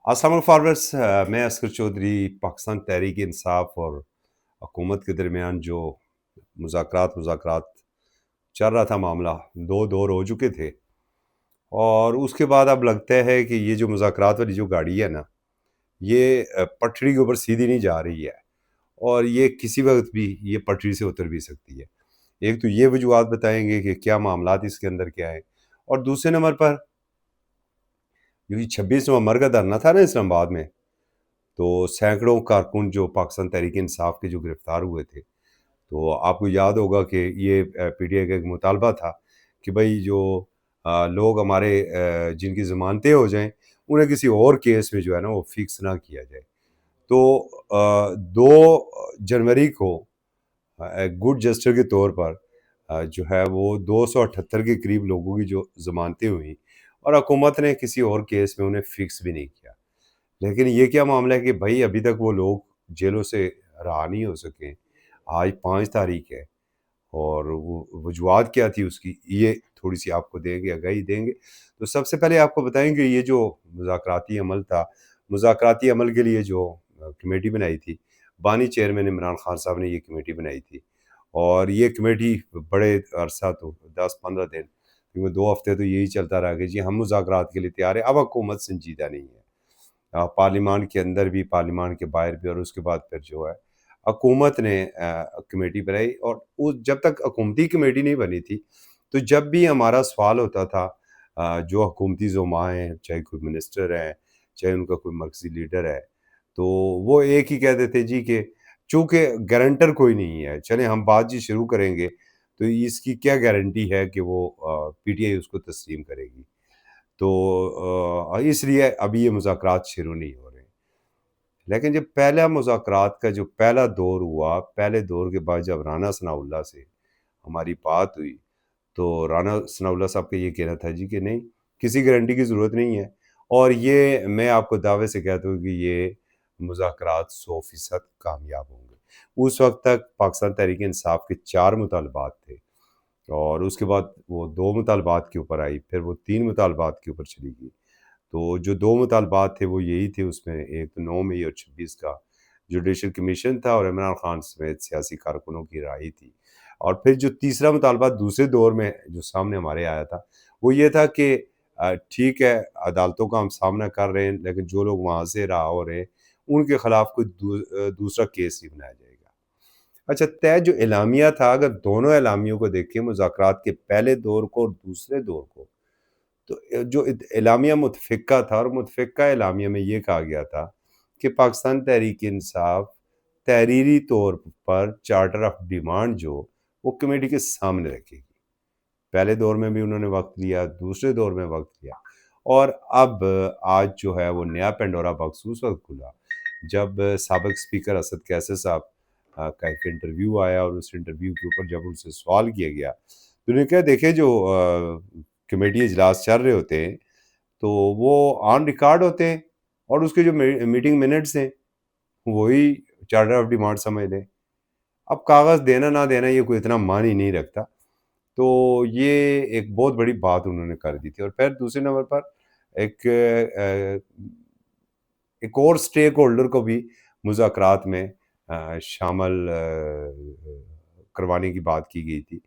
السلام علیکم فارورز، میں اسکر چودھری پاکستان تحریک انصاف اور حکومت کے درمیان جو مذاکرات چل رہا تھا، معاملہ دو دور ہو چکے تھے، اور اس کے بعد اب لگتا ہے کہ یہ جو مذاکرات والی جو گاڑی ہے نا، یہ پٹری کے اوپر سیدھی نہیں جا رہی ہے، اور یہ کسی وقت بھی یہ پٹری سے اتر بھی سکتی ہے۔ ایک تو یہ وجوہات بتائیں گے کہ کیا معاملات اس کے اندر کیا ہیں، اور دوسرے نمبر پر جو 26 نومبر کا دھرنا تھا نا اسلام آباد میں، تو سینکڑوں کارکن جو پاکستان تحریک انصاف کے جو گرفتار ہوئے تھے، تو آپ کو یاد ہوگا کہ یہ پی ٹی آئی کا ایک مطالبہ تھا کہ بھائی جو لوگ ہمارے جن کی ضمانتیں ہو جائیں، انہیں کسی اور کیس میں جو ہے نا وہ فکس نہ کیا جائے۔ تو 2 جنوری کو گڈ جسٹر کے طور پر جو ہے وہ 278 کے قریب لوگوں کی جو ضمانتیں ہوئیں، اور حکومت نے کسی اور کیس میں انہیں فکس بھی نہیں کیا۔ لیکن یہ کیا معاملہ ہے کہ بھائی ابھی تک وہ لوگ جیلوں سے رہا نہیں ہو سکے۔ آج 5 تاریخ ہے، اور وہ وجوہات کیا تھی اس کی، یہ تھوڑی سی آپ کو دیں گے، آگاہی دیں گے۔ تو سب سے پہلے آپ کو بتائیں کہ یہ جو مذاکراتی عمل تھا، مذاکراتی عمل کے لیے جو کمیٹی بنائی تھی، بانی چیئرمین عمران خان صاحب نے یہ کمیٹی بنائی تھی، اور یہ کمیٹی بڑے عرصہ تو 10-15 دن، کیونکہ 2 ہفتے تو یہی چلتا رہا کہ جی ہم مذاکرات کے لیے تیار ہیں۔ اب حکومت سنجیدہ نہیں ہے، پارلیمان کے اندر بھی، پارلیمان کے باہر بھی، اور اس کے بعد پھر جو ہے حکومت نے کمیٹی بنائی، اور جب تک حکومتی کمیٹی نہیں بنی تھی، تو جب بھی ہمارا سوال ہوتا تھا جو حکومتی زعماء ہیں، چاہے کوئی منسٹر ہے، چاہے ان کا کوئی مرکزی لیڈر ہے، تو وہ ایک ہی کہتے تھے جی کہ چونکہ گارنٹر کوئی نہیں ہے، چلیں ہم بات جی شروع کریں گے، تو اس کی کیا گارنٹی ہے کہ وہ پی ٹی آئی اس کو تسلیم کرے گی؟ تو اس لیے ابھی یہ مذاکرات شروع نہیں ہو رہے۔ لیکن جب پہلا مذاکرات کا جو پہلا دور ہوا، پہلے دور کے بعد جب رانا ثناء اللہ سے ہماری بات ہوئی، تو رانا ثناء اللہ صاحب کا یہ کہنا تھا جی کہ نہیں، کسی گارنٹی کی ضرورت نہیں ہے، اور یہ میں آپ کو دعوے سے کہتا ہوں کہ یہ مذاکرات 100% کامیاب ہوں گے۔ اس وقت تک پاکستان تحریک انصاف کے 4 مطالبات تھے، اور اس کے بعد وہ 2 مطالبات کے اوپر آئی، پھر وہ 3 مطالبات کے اوپر چلی گئی۔ تو جو 2 مطالبات تھے وہ یہی تھے، اس میں ایک تو 9 مئی اور 26 کا جوڈیشل کمیشن تھا، اور عمران خان سمیت سیاسی کارکنوں کی رہائی تھی۔ اور پھر جو تیسرا مطالبہ دوسرے دور میں جو سامنے ہمارے آیا تھا، وہ یہ تھا کہ ٹھیک ہے عدالتوں کا ہم سامنا کر رہے ہیں، لیکن جو لوگ وہاں سے رہا ہو رہے ہیں ان کے خلاف کوئی دوسرا کیس نہیں بنایا جائے گا۔ اچھا، طے جو اعلامیہ تھا، اگر دونوں اعلامیوں کو دیکھیں، مذاکرات کے پہلے دور کو اور دوسرے دور کو، تو جو اعلامیہ متفقہ تھا، اور متفقہ اعلامیہ میں یہ کہا گیا تھا کہ پاکستان تحریک انصاف تحریری طور پر چارٹر آف ڈیمانڈ جو وہ کمیٹی کے سامنے رکھے گی۔ پہلے دور میں بھی انہوں نے وقت لیا، دوسرے دور میں وقت لیا، اور اب آج جو ہے وہ نیا پینڈورا باکس اس وقت کھلا جب سابق اسپیکر اسد کیسر صاحب کا ایک انٹرویو آیا، اور اس انٹرویو کے اوپر جب ان سے سوال کیا گیا تو انہوں نے کہا دیکھیں جو کمیٹی اجلاس چل رہے ہوتے ہیں تو وہ آن ریکارڈ ہوتے ہیں، اور اس کے جو میٹنگ منٹس ہیں وہی چارٹر آف ڈیمانڈ سمجھ لیں۔ اب کاغذ دینا نہ دینا یہ کوئی اتنا معنی نہیں رکھتا۔ تو یہ ایک بہت بڑی بات انہوں نے کر دی تھی۔ اور پھر دوسرے نمبر پر ایک اور سٹیک ہولڈر کو بھی مذاکرات میں شامل کروانے کی بات کی گئی تھی،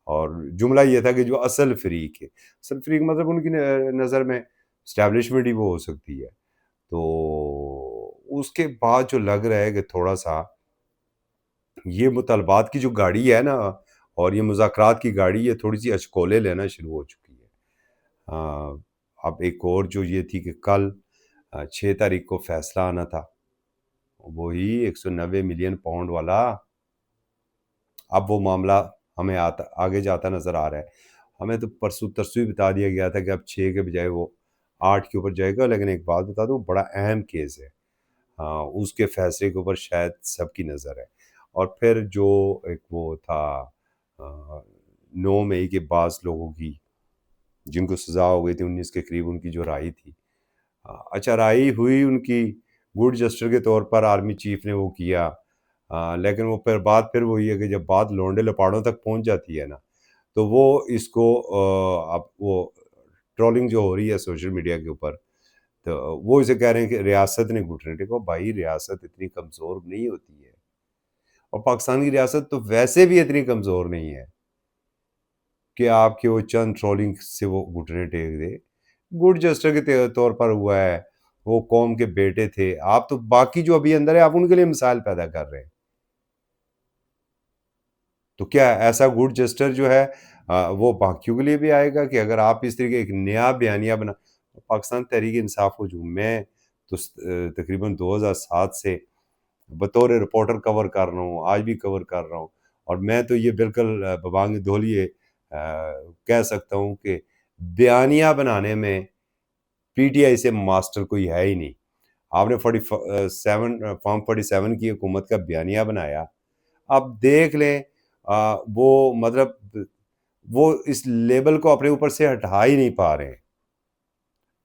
اور جملہ یہ تھا کہ جو اصل فریق ہے، اصل فریق مطلب ان کی نظر میں اسٹیبلشمنٹ ہی وہ ہو سکتی ہے۔ تو اس کے بعد جو لگ رہا ہے کہ تھوڑا سا یہ مطالبات کی جو گاڑی ہے نا، اور یہ مذاکرات کی گاڑی، یہ تھوڑی سی اچکولے لینا شروع ہو چکی ہے۔ اب ایک اور جو یہ تھی کہ کل 6 تاریخ کو فیصلہ آنا تھا، وہی 190 ملین پاؤنڈ والا، اب وہ معاملہ ہمیں آگے جاتا نظر آ رہا ہے۔ ہمیں تو پرسوں ترسویں بتا دیا گیا تھا کہ اب 6 کے بجائے وہ 8 کے اوپر جائے گا، لیکن ایک بات بتا دوں، بڑا اہم کیس ہے، اس کے فیصلے کے اوپر شاید سب کی نظر ہے۔ اور پھر جو ایک وہ تھا 9 مئی کے بعض لوگوں کی جن کو سزا ہو گئی تھی 19 کے قریب، ان کی جو رہائی تھی، اچھا رہائی ہوئی ان کی گڈ جسٹر کے طور پر، آرمی چیف نے وہ کیا، لیکن وہ پھر وہی ہے کہ جب بات لونڈے لپاڑوں تک پہنچ جاتی ہے نا، تو وہ اس کو اب وہ ٹرولنگ جو ہو رہی ہے سوشل میڈیا کے اوپر، تو وہ اسے کہہ رہے ہیں کہ ریاست نے گھٹنے ٹیکو. بھائی ریاست اتنی کمزور نہیں ہوتی ہے، اور پاکستان کی ریاست تو ویسے بھی اتنی کمزور نہیں ہے کہ آپ کے وہ چند ٹرولنگ سے وہ گھٹنے ٹیک دے. گڈ جسٹر کے طور پر ہوا ہے، وہ قوم کے بیٹے تھے. آپ تو باقی جو ابھی اندر ہے آپ ان کے لیے مثال پیدا کر رہے ہیں. تو کیا ایسا گڈ جسٹر جو ہے وہ باقیوں کے لیے بھی آئے گا کہ اگر آپ اس طریقے ایک نیا بیانیہ بنا. پاکستان تحریک انصاف کو جو میں تو تقریباً 2007 سے بطور رپورٹر کور کر رہا ہوں، آج بھی کور کر رہا ہوں، اور میں تو یہ بالکل ببانگ دھولیے کہہ سکتا ہوں کہ بیانیہ بنانے میں پی ٹی آئی سے ماسٹر کوئی ہے ہی نہیں. آپ نے فارم 47 کی حکومت کا بیانیہ بنایا. آپ دیکھ لیں وہ مطلب وہ اس لیبل کو اپنے اوپر سے ہٹا ہی نہیں پا رہے ہیں.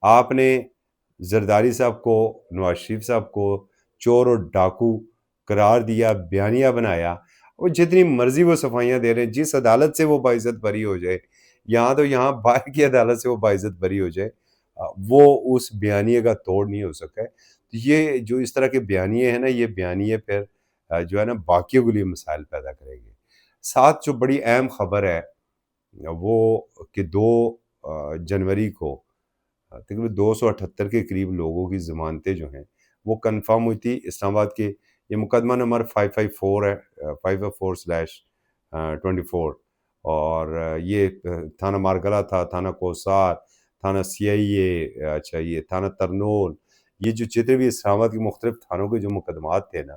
آپ نے زرداری صاحب کو، نواز شریف صاحب کو چور اور ڈاکو قرار دیا، بیانیہ بنایا. وہ جتنی مرضی وہ صفائیاں دے رہے ہیں، جس عدالت سے وہ باعزت بری ہو جائے، یہاں تو یہاں باہر کی عدالت سے وہ باعزت بری ہو جائے، وہ اس بیانیے کا توڑ نہیں ہو سکا ہے. یہ جو اس طرح کے بیانیے ہیں نا، یہ بیانیے پھر جو ہے نا باقیوں کے لیے مسائل پیدا کرے گی. ساتھ جو بڑی اہم خبر ہے وہ کہ 2 جنوری کو تقریباً 278 کے قریب لوگوں کی ضمانتیں جو ہیں وہ کنفرم ہوئی تھی اسلام آباد کے. یہ مقدمہ نمبر 554 ہے، 554/24، اور یہ تھانہ مارگلہ تھا، تھانہ کوسار، تھانہ سی آئی اے، اچھا یہ تھانہ ترنول، یہ جو جتنے بھی اسلام آباد کے مختلف تھانوں کے جو مقدمات تھے نا،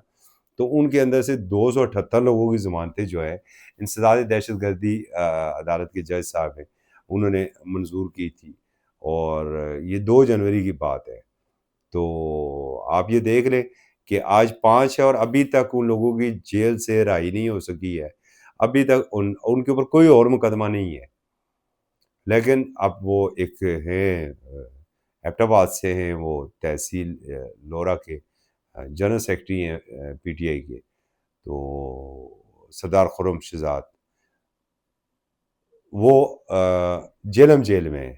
تو ان کے اندر سے 278 لوگوں کی ضمانتیں جو ہے انسداد دہشت گردی عدالت کے جج صاحب ہیں انہوں نے منظور کی تھی، اور یہ 2 جنوری کی بات ہے. تو آپ یہ دیکھ لیں کہ آج 5 ہے اور ابھی تک ان لوگوں کی جیل سے رہائی نہیں ہو سکی ہے. ابھی تک ان کے اوپر کوئی اور مقدمہ نہیں ہے. لیکن اب وہ ایک ہیں ایبٹ آباد سے ہیں، وہ تحصیل لورا کے جنرل سیکرٹری ہیں پی ٹی آئی کے، تو سردار خرم شہزاد، وہ جیلم جیل میں ہیں.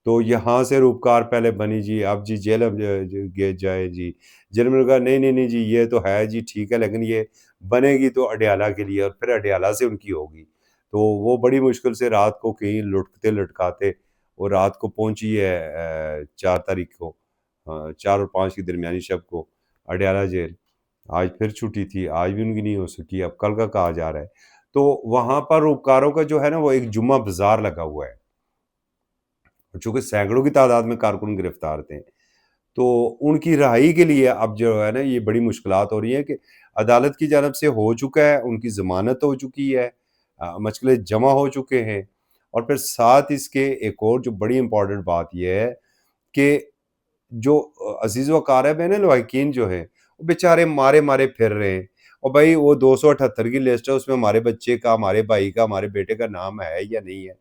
تو یہاں سے روپکار پہلے بنی جی، اب جی جیلم جائے جی. جیلم نے کہا نہیں نہیں نہیں جی یہ تو ہے جی ٹھیک ہے، لیکن یہ بنے گی تو اڈیالہ کے لیے، اور پھر اڈیالہ سے ان کی ہوگی. تو وہ بڑی مشکل سے رات کو کہیں لٹکتے لٹکاتے وہ رات کو پہنچی ہے 4 تاریخ کو، 4 اور 5 کی درمیانی شب کو اڈیالہ جیل. آج پھر چھٹی تھی، آج بھی ان کی نہیں ہو سکی، اب کل کا کہا جا رہا ہے. تو وہاں پر روپکاروں کا جو ہے نا وہ ایک جمعہ بازار لگا ہوا ہے، چونکہ سینکڑوں کی تعداد میں کارکن گرفتار تھے. تو ان کی رہائی کے لیے اب جو ہے نا یہ بڑی مشکلات ہو رہی ہیں کہ عدالت کی جانب سے ہو چکا ہے، ان کی ضمانت ہو چکی ہے، مسئلے جمع ہو چکے ہیں. اور پھر ساتھ اس کے ایک اور جو بڑی امپورٹنٹ بات یہ ہے کہ جو عزیز و اقارب ہیں نا لواحقین جو ہیں، وہ بیچارے مارے مارے پھر رہے ہیں. اور بھائی وہ 278 کی لسٹ ہے، اس میں ہمارے بچے کا، ہمارے بھائی کا، ہمارے بیٹے کا نام ہے یا نہیں ہے؟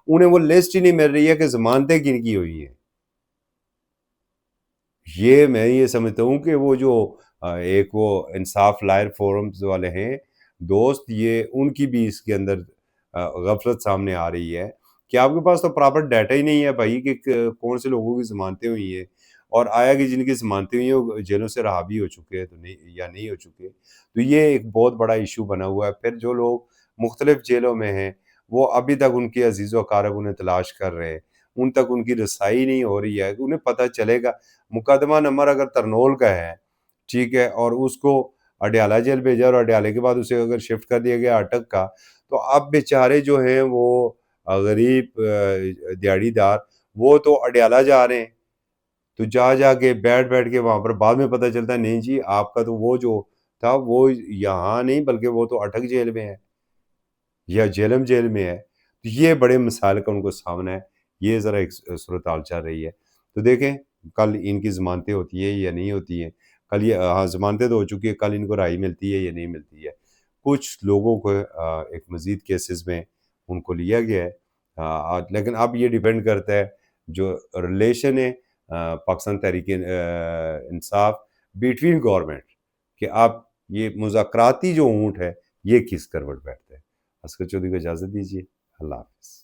انہیں وہ لسٹ ہی نہیں مل رہی ہے کہ ضمانتیں کن کی ہوئی ہیں. یہ میں یہ سمجھتا ہوں کہ وہ جو ایک وہ انصاف لائر فورمز والے ہیں دوست، یہ ان کی بھی اس کے اندر غفلت سامنے آ رہی ہے کہ آپ کے پاس تو پراپر ڈیٹا ہی نہیں ہے بھائی کہ کون سے لوگوں کی ضمانتیں ہوئی ہیں، اور آیا کہ جن کی ضمانتیں ہوئی ہیں وہ جیلوں سے رہا بھی ہو چکے ہیں تو نہیں یا نہیں ہو چکے. تو یہ ایک بہت بڑا ایشو بنا ہوا ہے. پھر جو لوگ مختلف جیلوں میں ہیں وہ ابھی تک ان کے عزیز و اقارب انہیں تلاش کر رہے ہیں، ان تک ان کی رسائی نہیں ہو رہی ہے. انہیں پتہ چلے گا مقدمہ نمبر اگر ترنول کا ہے ٹھیک ہے، اور اس کو اڈیالہ جیل بھیجا اور اڈیالے کے بعد اسے اگر شفٹ کر دیا گیا اٹک کا، تو اب بیچارے جو ہیں وہ غریب دیہڑی دار وہ تو اڈیالہ جا رہے ہیں. تو جا جا کے بیٹھ بیٹھ کے وہاں پر بعد میں پتہ چلتا ہے نہیں جی آپ کا تو وہ جو تھا وہ یہاں نہیں بلکہ وہ تو اٹک جیل میں ہے یا جیلم جیل میں ہے. تو یہ بڑے مسائل کا ان کو سامنا ہے. یہ ذرا ایک صورتحال چل رہی ہے. تو دیکھیں کل ان کی ضمانتیں ہوتی ہیں یا نہیں ہوتی ہیں. کل یہ ہاں ضمانتیں تو ہو چکی ہے، کل ان کو رہائی ملتی ہے یا نہیں ملتی ہے. کچھ لوگوں کو ایک مزید کیسز میں ان کو لیا گیا ہے، لیکن اب یہ ڈیپینڈ کرتا ہے جو ریلیشن ہے پاکستان تحریک انصاف بٹوین گورنمنٹ، کہ اب یہ مذاکراتی جو اونٹ ہے یہ کس کروٹ بیٹھتا ہے. اسکر چودھری کو اجازت دیجیے. اللہ حافظ.